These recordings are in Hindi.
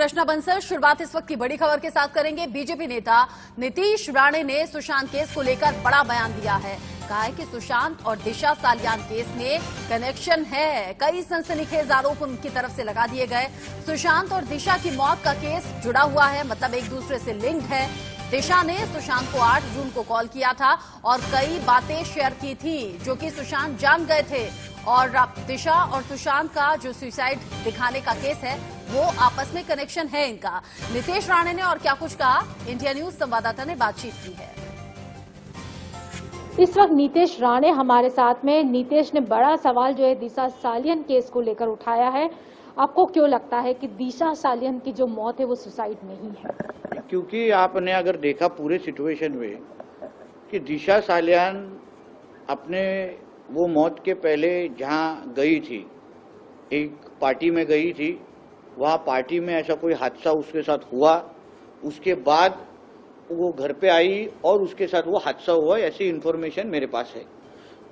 रचना बंसल। शुरुआत इस वक्त की बड़ी खबर के साथ करेंगे। बीजेपी नेता नीतीश राणे ने सुशांत केस को लेकर बड़ा बयान दिया है। कहा है कि सुशांत और दिशा सालियान केस में कनेक्शन है। कई सनसनीखेज आरोप उनकी तरफ से लगा दिए गए। सुशांत और दिशा की मौत का केस जुड़ा हुआ है, मतलब एक दूसरे से लिंक्ड है। दिशा ने सुशांत को 8 जून को कॉल किया था और कई बातें शेयर की थी जो कि सुशांत जान गए थे। और दिशा और सुशांत का जो सुसाइड दिखाने का केस है वो आपस में कनेक्शन है इनका। नीतीश राणे ने और क्या कुछ कहा, इंडिया न्यूज संवाददाता ने बातचीत की है। इस वक्त नीतीश राणे हमारे साथ में। नीतीश ने बड़ा सवाल जो है दिशा सालियन केस को लेकर उठाया है। आपको क्यों लगता है कि दिशा सालियन की जो मौत है वो सुसाइड नहीं है? क्योंकि आपने अगर देखा पूरे सिचुएशन में कि दिशा सालियान अपने वो मौत के पहले जहाँ गई थी, एक पार्टी में गई थी, वहाँ पार्टी में ऐसा कोई हादसा उसके साथ हुआ, उसके बाद वो घर पे आई और उसके साथ वो हादसा हुआ, ऐसी इन्फॉर्मेशन मेरे पास है।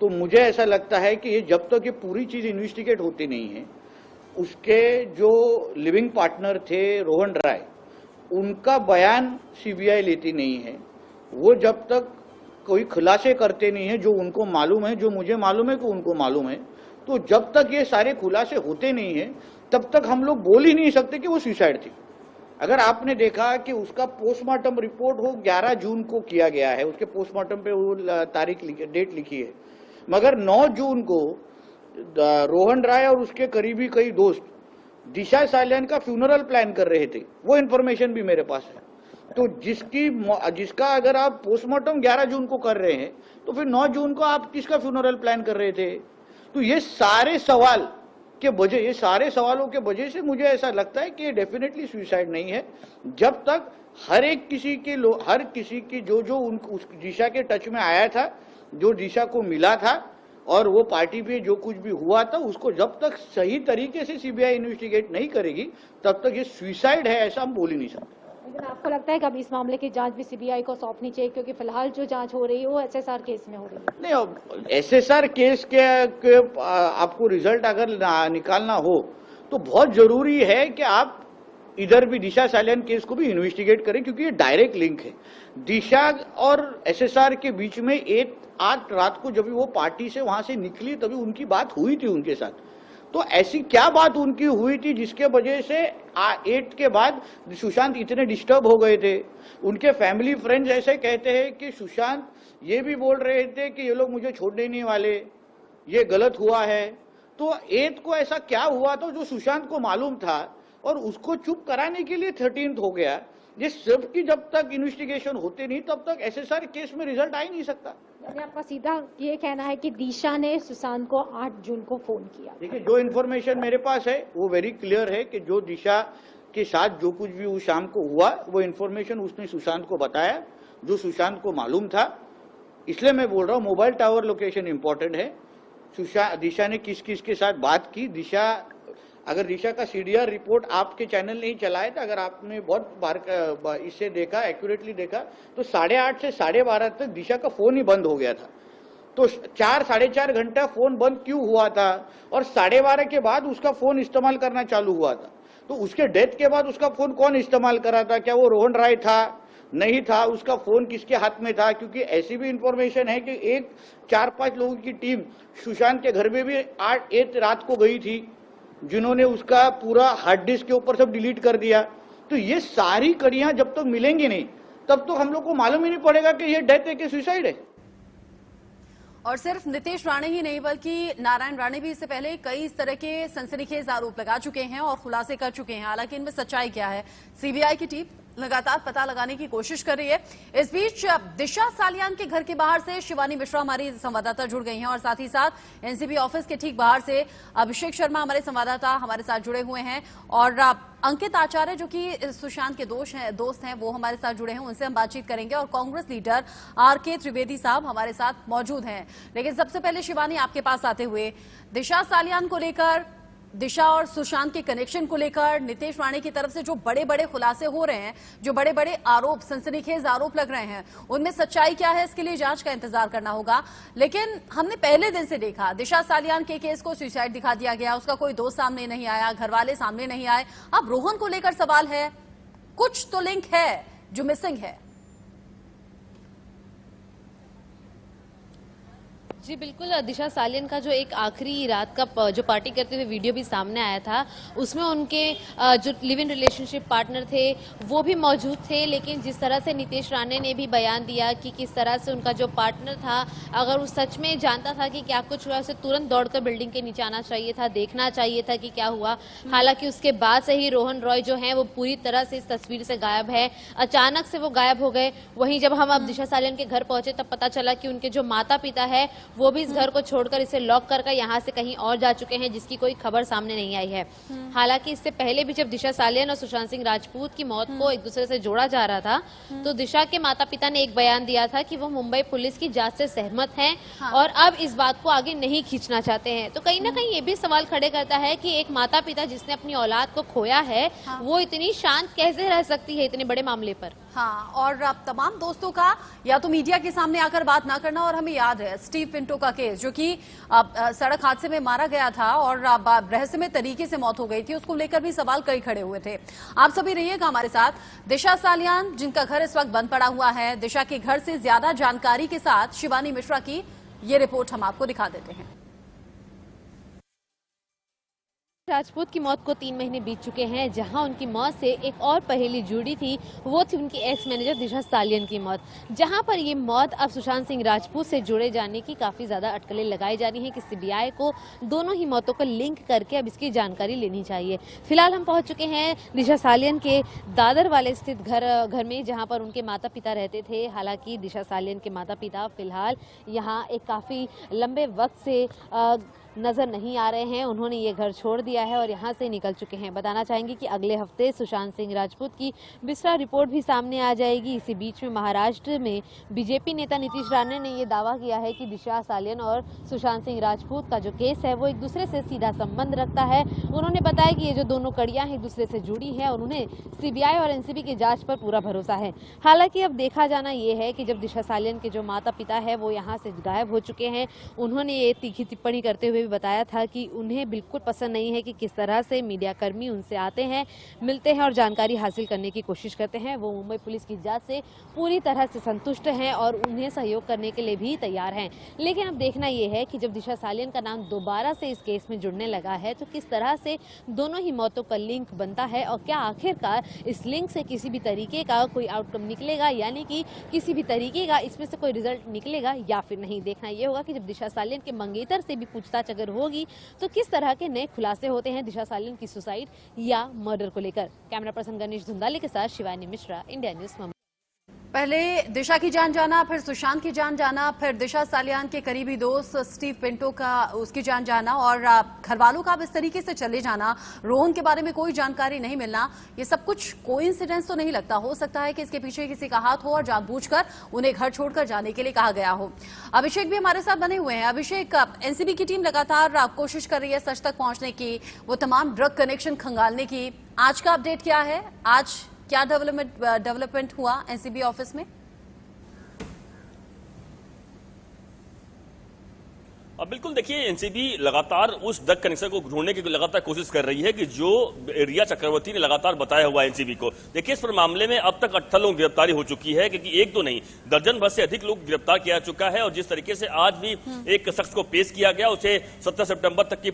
तो मुझे ऐसा लगता है कि ये जब तक ये पूरी चीज़ इन्वेस्टिगेट होती नहीं है, उसके जो लिविंग पार्टनर थे रोहन राय, उनका बयान सीबीआई लेती नहीं है। वो जब तक कोई खुलासे करते नहीं है जो उनको मालूम है, जो मुझे मालूम है कि उनको मालूम है, तो जब तक ये सारे खुलासे होते नहीं है तब तक हम लोग बोल ही नहीं सकते कि वो सुसाइड थी। अगर आपने देखा कि उसका पोस्टमार्टम रिपोर्ट वो 11 जून को किया गया है, उसके पोस्टमार्टम पे वो डेट लिखी है, मगर 9 जून को रोहन राय और उसके करीबी कई दोस्त दिशा सालियान का फ्यूनरल प्लान कर रहे थे। वो इन्फॉर्मेशन भी मेरे पास है। तो जिसका अगर आप पोस्टमार्टम 11 जून को कर रहे हैं तो फिर 9 जून को आप किसका फ्यूनरल प्लान कर रहे थे? तो ये सारे सवालों के वजह से मुझे ऐसा लगता है कि ये डेफिनेटली सुसाइड नहीं है, जब तक हर किसी की जो उस दिशा के टच में आया था, जो दिशा को मिला था और वो पार्टी पे जो कुछ भी हुआ था, उसको जब तक सही तरीके से सीबीआई इन्वेस्टिगेट नहीं करेगी तब तक ये सुसाइड है ऐसा हम बोल ही नहीं सकते। लेकिन आपको लगता है कि अब इस मामले की जांच भी सीबीआई को सौंपनी चाहिए, क्योंकि फिलहाल जो जांच हो रही है वो एसएसआर केस में हो रही है? नहीं, एसएसआर केस के आपको रिजल्ट अगर निकालना हो तो बहुत जरूरी है कि आप इधर भी दिशा सालियान केस को भी इन्वेस्टिगेट करें, क्योंकि ये डायरेक्ट लिंक है। दिशा और एसएसआर के बीच में 8 रात को जब वो पार्टी से वहां से निकली तभी उनकी बात हुई थी उनके साथ। तो ऐसी क्या बात उनकी हुई थी जिसके वजह से 8 के बाद सुशांत इतने डिस्टर्ब हो गए थे? उनके फैमिली फ्रेंड्स ऐसे कहते हैं कि सुशांत ये भी बोल रहे थे कि ये लोग मुझे छोड़ने नहीं वाले, ये गलत हुआ है। तो 8 को ऐसा क्या हुआ था जो सुशांत को मालूम था और उसको चुप कराने के लिए 13th हो गया? ये सब की जब तक इन्वेस्टिगेशन होते नहीं तब तक एसएसआर केस में रिजल्ट आ ही नहीं सकता। यानी आपका सीधा ये कहना है कि दिशा ने सुशांत को 8 जून को फोन किया? देखिए, जो इन्फॉर्मेशन मेरे पास है वो वेरी क्लियर है कि जो दिशा के साथ जो कुछ भी उस शाम को हुआ वो इन्फॉर्मेशन उसने सुशांत को बताया, जो सुशांत को मालूम था। इसलिए मैं बोल रहा हूँ मोबाइल टावर लोकेशन इंपॉर्टेंट है। दिशा ने किस किस के साथ बात की, अगर दिशा का सीडीआर रिपोर्ट आपके चैनल नहीं चलाए तो अगर आपने बहुत बार इससे देखा, एक्यूरेटली देखा, तो 8:30 से 12:30 तक दिशा का फोन ही बंद हो गया था। तो 4-4.5 घंटा फोन बंद क्यों हुआ था और 12:30 के बाद उसका फोन इस्तेमाल करना चालू हुआ था? तो उसके डेथ के बाद उसका फोन कौन इस्तेमाल करा था? क्या वो रोहन राय था? नहीं था। उसका फोन किसके हाथ में था? क्योंकि ऐसी भी इंफॉर्मेशन है कि 4-5 लोगों की टीम सुशांत के घर में भी 8 रात को गई थी, जिन्होंने उसका पूरा हार्ड डिस्क के ऊपर सब डिलीट कर दिया। तो ये सारी कड़ियां जब तक मिलेंगी नहीं तब तो हम लोग को मालूम ही नहीं पड़ेगा कि ये डेथ है कि सुसाइड है। और सिर्फ नीतीश राणे ही नहीं बल्कि नारायण राणे भी इससे पहले कई इस तरह के सनसनीखेज आरोप लगा चुके हैं और खुलासे कर चुके हैं। हालांकि इनमें सच्चाई क्या है, सीबीआई की टीम लगातार पता लगाने की कोशिश कर रही है। इस बीच दिशा सालियान के घर के बाहर से शिवानी मिश्रा हमारी संवाददाता जुड़ गई हैं और साथ ही साथ एनसीबी ऑफिस के ठीक बाहर से अभिषेक शर्मा हमारे संवाददाता हमारे साथ जुड़े हुए हैं और अंकित आचार्य जो कि सुशांत के दोस्त हैं वो हमारे साथ जुड़े हैं, उनसे हम बातचीत करेंगे। और कांग्रेस लीडर आरके त्रिवेदी साहब हमारे साथ मौजूद हैं। लेकिन सबसे पहले शिवानी, आपके पास आते हुए, दिशा सालियान को लेकर दिशा और सुशांत के कनेक्शन को लेकर नीतीश राणे की तरफ से जो बड़े बड़े खुलासे हो रहे हैं, जो बड़े बड़े आरोप, सनसनीखेज आरोप लग रहे हैं, उनमें सच्चाई क्या है, इसके लिए जांच का इंतजार करना होगा। लेकिन हमने पहले दिन से देखा दिशा सालियान के केस को सुसाइड दिखा दिया गया, उसका कोई दोस्त सामने नहीं आया, घर वाले सामने नहीं आए। अब रोहन को लेकर सवाल है, कुछ तो लिंक है जो मिसिंग है। जी बिल्कुल, दिशा सालियन का जो एक आखिरी रात का जो पार्टी करते हुए वीडियो भी सामने आया था, उसमें उनके जो लिव इन रिलेशनशिप पार्टनर थे वो भी मौजूद थे। लेकिन जिस तरह से नीतीश राणे ने भी बयान दिया कि किस तरह से उनका जो पार्टनर था, अगर वो सच में जानता था कि क्या कुछ हुआ, उसे तुरंत दौड़कर बिल्डिंग के नीचे आना चाहिए था, देखना चाहिए था कि क्या हुआ। हालांकि उसके बाद से ही रोहन रॉय जो है वो पूरी तरह से इस तस्वीर से गायब है, अचानक से वो गायब हो गए। वहीं जब हम अब दिशा सालियन के घर पहुंचे तब पता चला कि उनके जो माता पिता है वो भी इस घर को छोड़कर, इसे लॉक करके यहाँ से कहीं और जा चुके हैं, जिसकी कोई खबर सामने नहीं आई है। हालांकि इससे पहले भी जब दिशा सालियन और सुशांत सिंह राजपूत की मौत को एक दूसरे से जोड़ा जा रहा था, तो दिशा के माता पिता ने एक बयान दिया था कि वो मुंबई पुलिस की जांच से सहमत हैं और अब इस बात को आगे नहीं खींचना चाहते हैं। तो कहीं ना कहीं ये भी सवाल खड़े करता है कि एक माता पिता जिसने अपनी औलाद को खोया है, वो इतनी शांत कैसे रह सकती है इतने बड़े मामले पर। हाँ, और अब तमाम दोस्तों का या तो मीडिया के सामने आकर बात ना करना, और हमें याद है स्टीव पिंटो का केस जो कि सड़क हादसे में मारा गया था और रहस्यमय तरीके से मौत हो गई थी, उसको लेकर भी सवाल कई खड़े हुए थे। आप सभी रहिएगा हमारे साथ। दिशा सालियान जिनका घर इस वक्त बंद पड़ा हुआ है, दिशा के घर से ज्यादा जानकारी के साथ शिवानी मिश्रा की ये रिपोर्ट हम आपको दिखा देते हैं। राजपूत की मौत को 3 महीने बीत चुके हैं। जहां उनकी मौत से एक और पहेली जुड़ी थी, वो थी उनकी एक्स मैनेजर दिशा सालियन की मौत। जहां पर ये मौत अब सुशांत सिंह राजपूत से जुड़े जाने की काफी ज्यादा अटकलें लगाई जा रही हैं कि सीबीआई को दोनों ही मौतों को लिंक करके अब इसकी जानकारी लेनी चाहिए। फिलहाल हम पहुंच चुके हैं दिशा सालियन के दादर वाले स्थित घर में, जहाँ पर उनके माता पिता रहते थे। हालांकि दिशा सालियन के माता पिता फिलहाल यहाँ एक काफी लंबे वक्त से नजर नहीं आ रहे हैं। उन्होंने ये घर छोड़ दिया है और यहाँ से निकल चुके हैं। बताना चाहेंगे कि अगले हफ्ते सुशांत सिंह राजपूत की बिस्रा रिपोर्ट भी सामने आ जाएगी। इसी बीच में महाराष्ट्र में बीजेपी नेता नीतीश राणे ने ये दावा किया है कि दिशा सालियन और सुशांत सिंह राजपूत का जो केस है वो एक दूसरे से सीधा संबंध रखता है। उन्होंने बताया कि ये जो दोनों कड़ियां हैं एक दूसरे से जुड़ी हैं और उन्हें सीबीआई और एनसीबी की जांच पर पूरा भरोसा है। हालांकि अब देखा जाना ये है कि जब दिशा सालियन के जो माता पिता है वो यहाँ से गायब हो चुके हैं, उन्होंने ये तीखी टिप्पणी करते हुए बताया था कि उन्हें बिल्कुल पसंद नहीं है कि किस तरह से मीडिया कर्मी उनसे आते हैं, मिलते हैं और जानकारी हासिल करने की कोशिश करते हैं। वो मुंबई पुलिस की जांच से पूरी तरह से संतुष्ट हैं और उन्हें सहयोग करने के लिए भी तैयार हैं। लेकिन अब देखना यह है कि जब दिशा सालियन का नाम दोबारा से इस केस में जुड़ने लगा है तो किस तरह से दोनों ही मौतों का लिंक बनता है और क्या आखिरकार इस लिंक से किसी भी तरीके का कोई आउटकम निकलेगा, यानी कि किसी भी तरीके का इसमें से कोई रिजल्ट निकलेगा या फिर नहीं। देखना यह होगा कि जब दिशा सालियन के मंगेतर से भी पूछताछ अगर होगी तो किस तरह के नए खुलासे होते हैं दिशा सालियन की सुसाइड या मर्डर को लेकर। कैमरा पर्सन गणेश धुंधाले के साथ शिवानी मिश्रा, इंडिया न्यूज मुंबई। पहले दिशा की जान जाना, फिर सुशांत की जान जाना, फिर दिशा सालियान के करीबी दोस्त स्टीव पिंटो का उसकी जान जाना और घर वालों का अब इस तरीके से चले जाना, रोहन के बारे में कोई जानकारी नहीं मिलना, ये सब कुछ कोइंसिडेंस तो नहीं लगता। हो सकता है कि इसके पीछे किसी का हाथ हो और जानबूझकर उन्हें घर छोड़कर जाने के लिए कहा गया हो। अभिषेक भी हमारे साथ बने हुए हैं। अभिषेक, एनसीबी की टीम लगातार कोशिश कर रही है सच तक पहुंचने की, वो तमाम ड्रग कनेक्शन खंगालने की। आज का अपडेट क्या है? आज क्या डेवलपमेंट हुआ एनसीबी ऑफिस में? अब बिल्कुल देखिए, एनसीबी लगातार उस ड्रग कनेक्शन को ढूंढने की लगातार कोशिश कर रही है कि जो रिया चक्रवर्ती ने लगातार बताया हुआ एनसीबी को। देखिए, इस पर मामले में अब तक 18 लोग गिरफ्तारी हो चुकी है, क्योंकि एक तो नहीं दर्जन भर से अधिक लोग गिरफ्तार किया चुका है। और जिस तरीके से आज भी एक शख्स को पेश किया गया, उसे 17 सितंबर तक की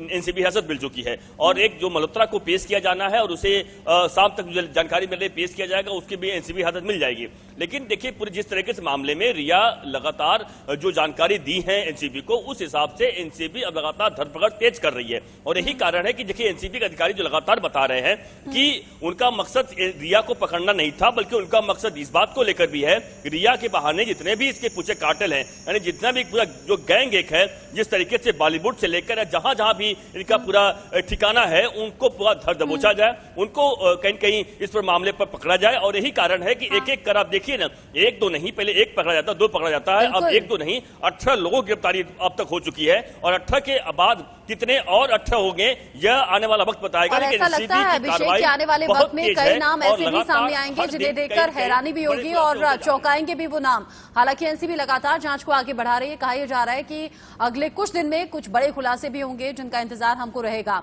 एनसीबी हिरासत मिल चुकी है। और एक जो मल्होत्रा को पेश किया जाना है और उसे शाम तक जानकारी मिल रही पेश किया जाएगा, उसकी भी एनसीबी हिरासत मिल जाएगी। लेकिन देखिए, पूरी जिस तरीके से मामले में रिया लगातार जो जानकारी दी है एनसीबी को, उस हिसाब से एनसीबी अब लगातार धरपकड़ तेज कर रही है। और यही कारण है कि देखिए, एनसीबी के अधिकारी जो लगातार बता रहे हैं कि उनका मकसद रिया को पकड़ना नहीं था, बल्कि उनका मकसद इस बात को लेकर भी है, रिया के बहाने जितने भी इसके पीछे कार्टेल हैं, यानी जितना भी पूरा जो गैंग एक है, जिस तरीके से बॉलीवुड से लेकर जहां जहां भी इनका पूरा ठिकाना है, उनको पूरा धर दबोचा जाए, उनको कहीं कहीं इस पर मामले पर पकड़ा जाए। और यही कारण है कि एक एक कर आप देख देखिए ना, एक दो नहीं, पहले एक पकड़ा जाता, दो पकड़ा जाता है, अब बिल्कुल। एक दो नहीं 18 लोगों की गिरफ्तारी अब तक हो चुकी है, और 18 के बाद कितने और 18 होंगे यह आने वाला वक्त बताएगा। और लेकिन ऐसा लगता है अभिषेक के आने वाले वक्त में कई नाम ऐसे भी सामने आएंगे जिन्हें देखकर हैरानी भी होगी और चौंकाएंगे भी वो नाम। हालांकि एनसीबी लगातार जांच को आगे बढ़ा रही है। कहा यह जा रहा है कि अगले कुछ दिन में कुछ बड़े खुलासे भी होंगे जिनका इंतजार हमको रहेगा।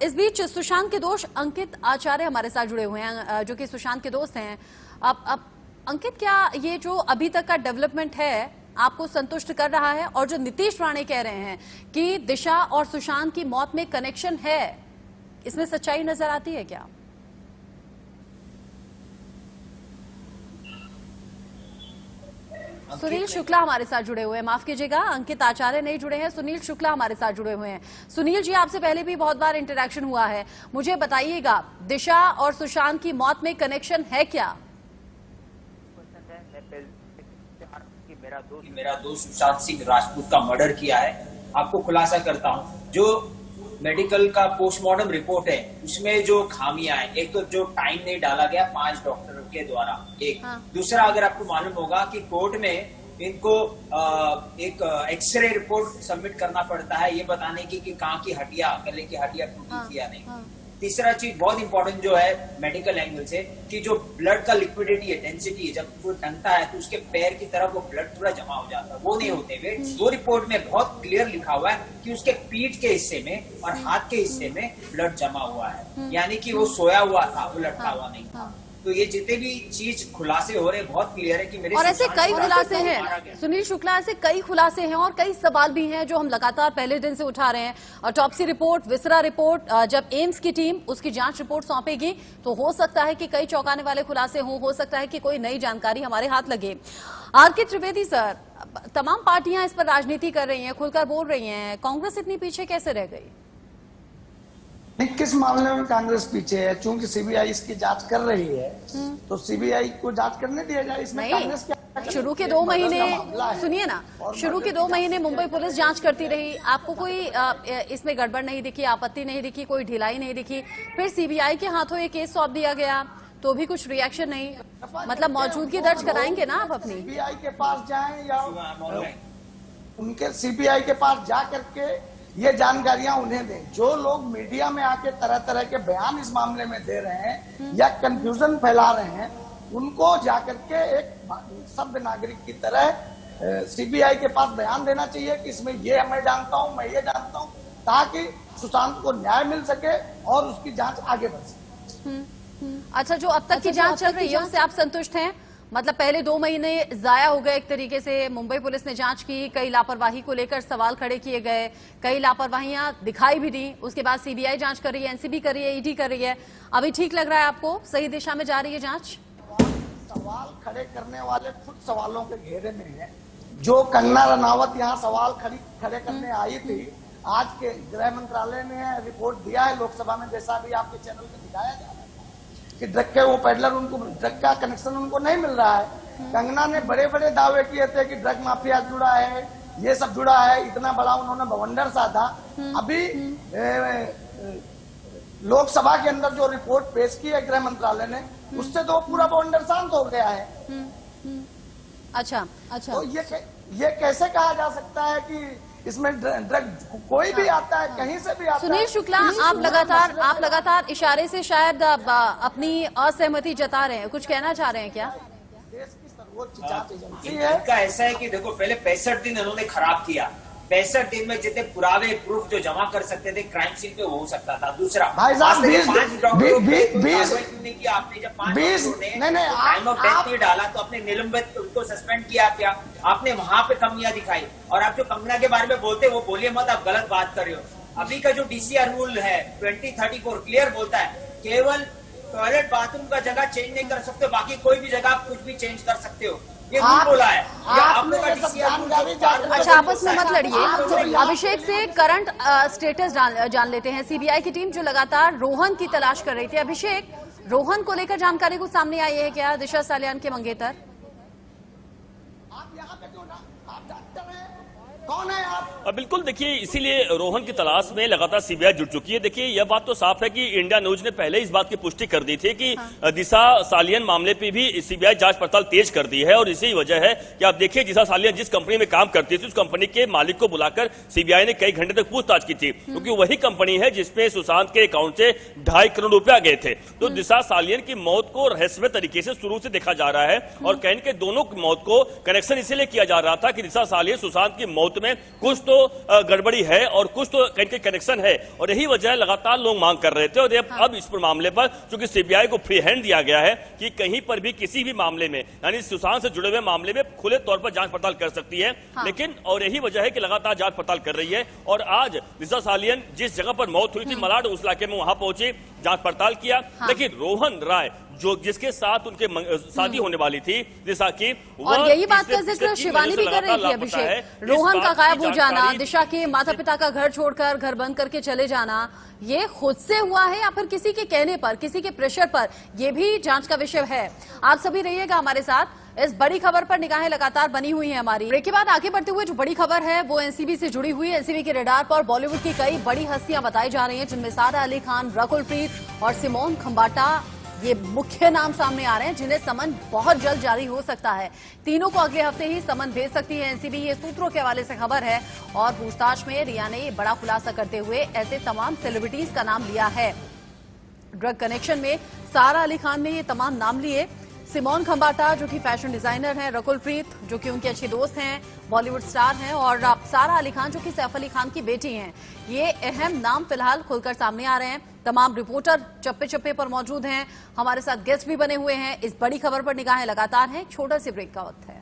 इस बीच सुशांत के दोस्त अंकित आचार्य हमारे साथ जुड़े हुए हैं, जो कि सुशांत के दोस्त हैं। अब अंकित, क्या ये जो अभी तक का डेवलपमेंट है आपको संतुष्ट कर रहा है? और जो नीतीश राणे कह रहे हैं कि दिशा और सुशांत की मौत में कनेक्शन है, इसमें सच्चाई नजर आती है क्या? सुनील शुक्ला हमारे साथ जुड़े हुए हैं, माफ कीजिएगा अंकित आचार्य नहीं जुड़े हैं, सुनील शुक्ला हमारे साथ जुड़े हुए हैं। सुनील जी, आपसे पहले भी बहुत बार इंटरेक्शन हुआ है, मुझे बताइएगा दिशा और सुशांत की मौत में कनेक्शन है क्या? मेरा दोस्त सुशांत सिंह राजपूत का मर्डर किया है। आपको खुलासा करता हूं, जो मेडिकल का पोस्टमार्टम रिपोर्ट है उसमें जो खामियां हैं, एक तो जो टाइम नहीं डाला गया 5 डॉक्टरों के द्वारा, एक दूसरा, अगर आपको मालूम होगा कि कोर्ट में इनको एक एक्सरे रिपोर्ट सबमिट करना पड़ता है ये बताने की कि कहाँ की हड्डियां, गले की हड्डियां टूटी थी या नहीं। तीसरा चीज बहुत इंपॉर्टेंट जो है मेडिकल एंगल से, कि जो ब्लड का लिक्विडिटी है, डेंसिटी है, जब वो टंगता है तो उसके पैर की तरफ वो ब्लड थोड़ा जमा हो जाता है, वो नहीं होते हुए वो रिपोर्ट में बहुत क्लियर लिखा हुआ है कि उसके पीठ के हिस्से में और हाथ के हिस्से में ब्लड जमा हुआ है, यानी कि वो सोया हुआ था, वो लटका हुआ नहीं था। तो ये जितने भी चीज खुलासे हो रहे बहुत क्लियर है कि मेरे और ऐसे कई खुलासे हैं सुनील शुक्ला, ऐसे कई खुलासे हैं और कई सवाल भी हैं जो हम लगातार पहले दिन से उठा रहे हैं। ऑटोप्सी रिपोर्ट, विसरा रिपोर्ट, जब एम्स की टीम उसकी जांच रिपोर्ट सौंपेगी तो हो सकता है कि कई चौंकाने वाले खुलासे हों, हो सकता है कि कोई नई जानकारी हमारे हाथ लगे। आर.के. त्रिवेदी सर, तमाम पार्टियां इस पर राजनीति कर रही हैं, खुलकर बोल रही हैं, कांग्रेस इतनी पीछे कैसे रह गई? नहीं, किस मामले में कांग्रेस पीछे है? चूंकि सीबीआई इसकी जांच कर रही है तो सीबीआई को जांच करने दिया जाए। इसमें कांग्रेस क्या? शुरू के 2 महीने, सुनिए ना, शुरू के 2 महीने मुंबई पुलिस जांच करती रही, आपको कोई इसमें गड़बड़ नहीं दिखी, आपत्ति नहीं दिखी, कोई ढिलाई नहीं दिखी। फिर सीबीआई के हाथों ये केस सौंप दिया गया तो भी कुछ रिएक्शन नहीं, मतलब मौजूदगी दर्ज कराएंगे ना आप अपनी? सीबीआई के पास जाएं या उनके सीबीआई के पास जा करके ये जानकारियां उन्हें दें। जो लोग मीडिया में आके तरह तरह के बयान इस मामले में दे रहे हैं या कंफ्यूजन फैला रहे हैं, उनको जाकर के एक सभ्य नागरिक की तरह सीबीआई के पास बयान देना चाहिए कि इसमें ये मैं जानता हूं, मैं ये जानता हूं, ताकि सुशांत को न्याय मिल सके और उसकी जांच आगे बढ़ सके। अच्छा, जो अब तक की जांच चल रही है उससे आप संतुष्ट हैं? मतलब पहले 2 महीने जाया हो गए एक तरीके से, मुंबई पुलिस ने जांच की, कई लापरवाही को लेकर सवाल खड़े किए गए, कई लापरवाहियां दिखाई भी दी, उसके बाद सीबीआई जांच कर रही है, एनसीबी कर रही है, ईडी कर रही है, अभी ठीक लग रहा है आपको? सही दिशा में जा रही है जांच? सवाल खड़े करने वाले खुद सवालों के घेरे में है। जो कंगना रनावत यहाँ सवाल खड़े करने आई थी, आज के गृह मंत्रालय ने रिपोर्ट दिया है लोकसभा में, जैसा भी आपके चैनल पे दिखाया जा रहा है कि ड्रग के वो पेडलर, उनको ड्रग का कनेक्शन उनको नहीं मिल रहा है। कंगना ने बड़े बड़े दावे किए थे कि ड्रग माफिया जुड़ा है, ये सब जुड़ा है, इतना बड़ा उन्होंने बवंडर साधा। अभी लोकसभा के अंदर जो रिपोर्ट पेश की है गृह मंत्रालय ने, उससे तो पूरा बवंडर शांत हो गया है। अच्छा, तो ये कैसे कहा जा सकता है कि इसमें ड्रग कोई भी आता है, कहीं से भी आता है? सुनील शुक्ला, आप लगातार इशारे से शायद अपनी असहमति जता रहे हैं, कुछ कहना चाह रहे हैं क्या? देश की सर्वोच्च जांच एजेंसी है। इनका ऐसा है कि देखो, पहले 65 दिन इन्होंने खराब किया, 65 दिन में जितने पुरावे प्रूफ जो जमा कर सकते थे क्राइम सीन पे हो सकता था। दूसरा, भाई साहब, 20 आपने जब 5 नहीं डाला तो आपने निलंबित, उनको सस्पेंड किया क्या? आपने वहां पे कमियां दिखाई। और आप जो कंगना के बारे में बोलते वो बोलिए मत, आप गलत बात कर रहे हो। अभी का जो डीसीआर रूल है 2034 क्लियर बोलता है केवल टॉयलेट बाथरूम का जगह चेंज नहीं कर सकते, बाकी कोई भी जगह आप कुछ भी चेंज कर सकते हो, ये रूल बोला है। अच्छा, आपस में मत लड़िए। अभिषेक से करंट स्टेटस जान लेते हैं। सीबीआई की टीम जो लगातार रोहन की तलाश कर रही थी, अभिषेक, रोहन को लेकर जानकारी कुछ सामने आई है क्या? दिशा सालियान के मंगेतर? आप यहाँ पे क्यों ना, आप डॉक्टर हैं, कौन है आप? बिल्कुल, देखिए इसीलिए रोहन की तलाश में लगातार सीबीआई जुट चुकी है। देखिए यह बात तो साफ है कि इंडिया न्यूज ने पहले इस बात की पुष्टि कर दी थी कि दिशा सालियन मामले पे भी सीबीआई जांच पड़ताल तेज कर दी है, और इसी वजह है कि आप देखिए दिशा सालियन जिस कंपनी में काम करती थी उस कंपनी के मालिक को बुलाकर सीबीआई ने कई घंटे तक पूछताछ की थी, क्योंकि वही कंपनी है जिसमें सुशांत के अकाउंट से 2.5 करोड़ रुपया गए थे। तो दिशा सालियन की मौत को रहस्यमय तरीके से शुरू से देखा जा रहा है, और कहीं के दोनों की मौत को कनेक्शन इसलिए किया जा रहा था कि दिशा सालियन सुशांत की मौत में कुछ तो गड़बड़ी है और कुछ तो कहीं के कनेक्शन है, और यही वजह लगातार लोग मांग कर रहे थे। और अब इस पर मामले पर चूंकि सीबीआई को फ्री हैंड दिया गया है कि कहीं पर भी किसी भी मामले में, यानी सुशांत से जुड़े हुए मामले में खुले तौर पर जांच पड़ताल कर सकती है। लेकिन और यही वजह है कि लगातार जांच पड़ताल कर रही है, और आज दिशा सालियन जिस जगह पर मौत हुई थी मलाड, उस इलाके में वहां पहुंची, जांच पड़ताल किया। लेकिन रोहन राय जो जिसके साथ उनके शादी होने वाली थी दिशा की, और यही बात का जिक्र शिवानी भी कर रही थी अभिषेक, रोहन का गायब हो जाना, दिशा के माता पिता का घर छोड़कर घर बंद करके चले जाना, ये खुद से हुआ है या फिर किसी के कहने पर, किसी के प्रेशर पर, ये भी जांच का विषय है। आप सभी रहिएगा हमारे साथ, इस बड़ी खबर पर निगाहें लगातार बनी हुई है हमारी। ब्रेक के बाद आगे बढ़ते हुए जो बड़ी खबर है वो एनसीबी से जुड़ी हुई है। एनसीबी के रडार पर बॉलीवुड की कई बड़ी हस्तियां बताई जा रही हैं, जिनमें सारा अली खान, रकुल प्रीत और सिमोन खंबाटा, ये मुख्य नाम सामने आ रहे हैं जिन्हें समन बहुत जल्द जारी हो सकता है। तीनों को अगले हफ्ते ही समन भेज सकती है एनसीबी, ये सूत्रों के हवाले से खबर है। और पूछताछ में रिया ने ये बड़ा खुलासा करते हुए ऐसे तमाम सेलिब्रिटीज का नाम लिया है। ड्रग कनेक्शन में सारा अली खान ने ये तमाम नाम लिए, सिमोन खंबाटा जो कि फैशन डिजाइनर हैं, रकुल प्रीत जो कि उनके अच्छे दोस्त हैं, बॉलीवुड स्टार हैं, और सारा अली खान जो कि सैफ अली खान की बेटी हैं। ये अहम नाम फिलहाल खुलकर सामने आ रहे हैं। तमाम रिपोर्टर चप्पे चप्पे पर मौजूद हैं, हमारे साथ गेस्ट भी बने हुए हैं। इस बड़ी खबर पर निगाहें लगातार हैं। छोटा सी ब्रेक का वक्त है।